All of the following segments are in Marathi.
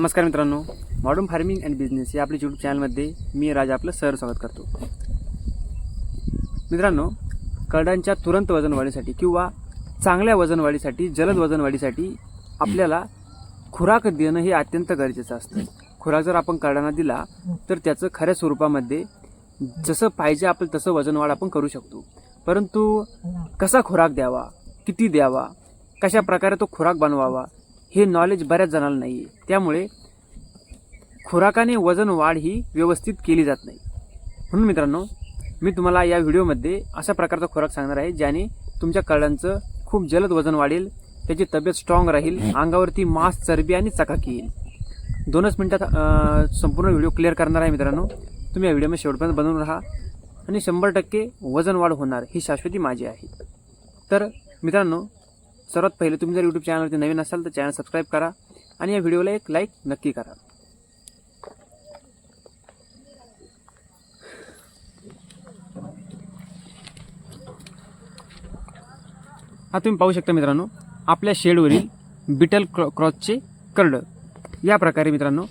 नमस्कार मित्रांनो, मॉडर्न फार्मिंग अँड बिझनेस या आपल्या यूट्यूब चॅनलमध्ये मी राज आपलं स्वागत करतो. मित्रांनो, करडांच्या तुरंत वजन वाढीसाठी किंवा चांगल्या वजन वाढीसाठी, जलद वजन वाढीसाठी आपल्याला खुराक देणं हे अत्यंत गरजेचं असतं. खुराक जर आपण करडांना दिला तर त्याचं खऱ्या स्वरूपामध्ये जसं पाहिजे आपण तसं वजन वाढ आपण करू शकतो. परंतु कसा खुराक द्यावा, किती द्यावा, कशा प्रकारे तो खुराक बनवावा हे नॉलेज बऱ्याच जणांना नाही आहे. त्यामुळे खुराकाने वजन वाढ ही व्यवस्थित केली जात नाही. म्हणून मित्रांनो, मी तुम्हाला या व्हिडिओमध्ये अशा प्रकारचा खुराक सांगणार आहे ज्याने तुमच्या करडांचं खूप जलद वजन वाढेल, त्याची तब्येत स्ट्रॉंग राहील, अंगावरती मांस, चरबी आणि चकाकी येईल. 2च मिनिटात संपूर्ण व्हिडिओ क्लिअर करणार आहे. मित्रांनो, तुम्ही या व्हिडिओमध्ये शेवटपर्यंत बनवून राहा आणि 100% वजन वाढ होणार ही शाश्वती माझी आहे. तर मित्रांनो, सर्वात पहिले तुम्ही जर यूट्यूब चॅनलवरती नवीन असाल तर चॅनल सबस्क्राईब करा आणि या व्हिडिओला एक लाईक नक्की करा. हा तुम्ही पाहू शकता मित्रांनो, आपल्या शेडवरील बिटल क्रॉसचे करड या प्रकारे मित्रांनो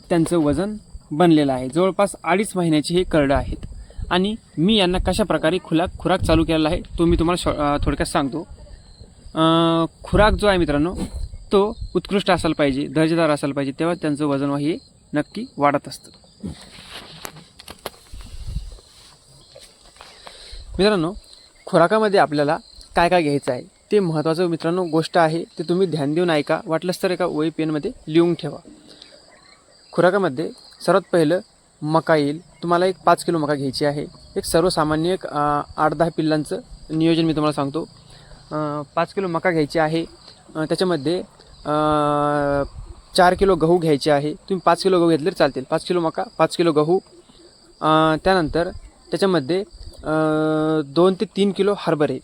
त्यांचं वजन बनलेलं आहे. जवळपास 2.5 महिन्याचे हे करड आहेत आणि मी यांना कशा प्रकारे खुराक चालू केलेला आहे तो मी तुम्हाला थोडक्यात सांगतो. खुराक जो आहे मित्रांनो तो उत्कृष्ट असायला पाहिजे, दर्जेदार असायला पाहिजे, तेव्हा त्यांचं वजन हे नक्की वाढत असतं. मित्रांनो, खुराकामध्ये आपल्याला काय काय घ्यायचं आहे ते महत्त्वाचं मित्रांनो गोष्ट आहे. ते तुम्ही ध्यान देऊन ऐका, वाटलंच तर एका वही पेनमध्ये लिहून ठेवा. खुराकामध्ये सर्वात पहिलं मका येईल. तुम्हाला एक 5 किलो मका घ्यायची आहे. एक सर्वसामान्य 8-10 पिल्लांचं नियोजन मी तुम्हाला सांगतो. 5 किलो मका घ्यायची आहे. त्याच्यामध्ये 4 किलो गहू घ्यायचे आहे. तुम्ही 5 किलो गहू घेतले तर चालतील. 5 किलो मका, 5 किलो गहू. त्यानंतर त्याच्यामध्ये 2 ते 3 किलो हरभरे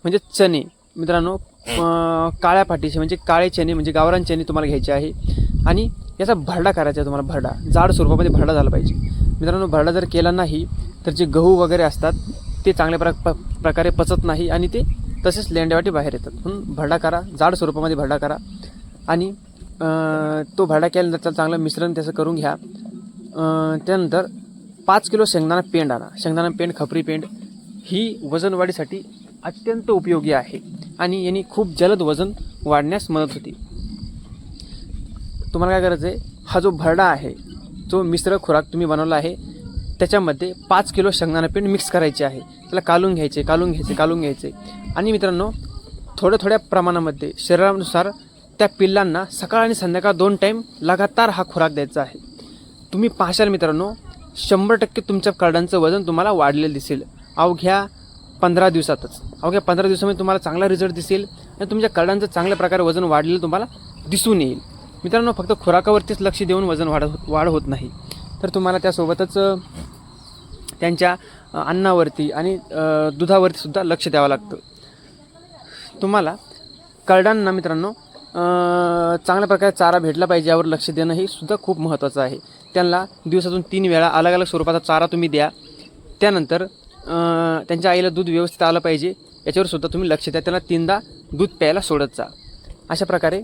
म्हणजे चणे. मित्रांनो, काळ्या पाठीचे म्हणजे काळे चणे म्हणजे गावरान चणे तुम्हाला घ्यायचे आहे. आणि याचा भरडा करायचा आहे तुम्हाला. भरडा जाड स्वरूपामध्ये भरडा झाला पाहिजे. मित्रांनो, भरडा जर केला नाही तर जे गहू वगैरे असतात ते चांगल्या प्रकारे पचत नाही आणि ते तसेच लेंड्यावाटी बाहेर येतात. म्हणून भरडा करा, जाड स्वरूपामध्ये भरडा करा. आणि तो भरडा केल्यानंतर चांगलं मिश्रण त्याचं करून घ्या. त्यानंतर 5 किलो शेंगदाणा पेंड आणा. शेंगदाणा पेंड, खपरी पेंड ही वजन वाढीसाठी अत्यंत उपयोगी आहे आणि यांनी खूप जलद वजन वाढण्यास मदत होते. तुम्हाला काय करायचं आहे, हा जो भरडा आहे, जो मिश्र खुराक तुम्ही बनवला आहे त्याच्यामध्ये 5 किलो शेंगदाणा पेंड मिक्स करायचे आहे. त्याला कालून घ्यायचे. आणि मित्रांनो, थोड्या प्रमाणामध्ये शरीरानुसार त्या पिल्लांना सकाळ आणि संध्याकाळ 2 टाईम लगातार हा खुराक द्यायचा आहे. तुम्ही पाहशाल मित्रांनो, 100% तुमच्या करडांचं वजन तुम्हाला वाढलेलं दिसेल अवघ्या 15 दिवसातच. अवघ्या 15 दिवसामध्ये तुम्हाला चांगला रिझल्ट दिसेल आणि तुमच्या करडांचं चांगल्या प्रकारे वजन वाढलेलं तुम्हाला दिसून येईल. मित्रांनो, फक्त खुराकावरतीच लक्ष देऊन वजन वाढ होत नाही, तर तुम्हाला त्यासोबतच त्यांच्या अन्नावरती आणि दुधावरती सुद्धा लक्ष द्यावं लागतं. तुम्हाला करडांना मित्रांनो चांगल्या प्रकारे चारा भेटला पाहिजे यावर लक्ष देणं हे सुद्धा खूप महत्त्वाचं आहे. त्यांना दिवसातून 3 वेळा अलग अलग स्वरूपाचा चारा तुम्ही द्या. त्यानंतर त्यांच्या आईला दूध व्यवस्थित आलं पाहिजे याच्यावर सुद्धा तुम्ही लक्ष द्या. त्यांना 3दा दूध प्यायला सोडत जा. अशा प्रकारे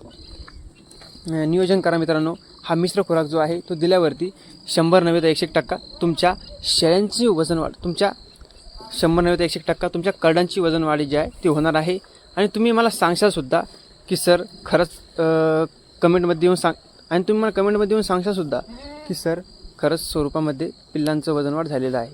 नियोजन करा मित्रांनो. हा मिश्र खुराक जो आहे तो दिल्यावरती 100-101% तुमच्या शेळ्यांची वजन वाढ, तुमच्या 100-101% तुमच्या करडांची वजन वाढ जी आहे ती होणार आहे. आणि तुम्ही मला सांगशाल सुद्धा की सर खरंच कमेंटमध्ये येऊन तुम्ही मला कमेंटमध्ये येऊन सांगशाल सुद्धा की सर खरंच स्वरूपामध्ये पिल्लांचं वजन वाढ झालेलं आहे.